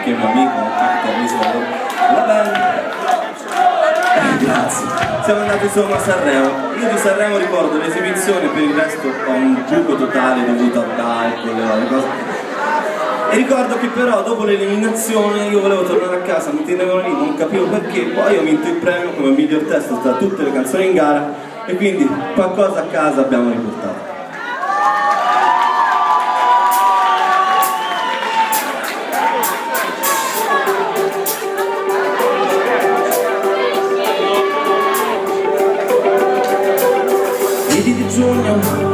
che è mio amico, chitarrista della band. Grazie. Siamo andati insomma a Sanremo. Io di Sanremo ricordo l'esibizione, per il resto ho un buco totale dovuto all'alcol e alle cose. E ricordo che però dopo l'eliminazione io volevo tornare a casa, mi tenevano lì, non capivo perché, poi ho vinto il premio come miglior testo tra tutte le canzoni in gara e quindi qualcosa a casa abbiamo riportato. Di giugno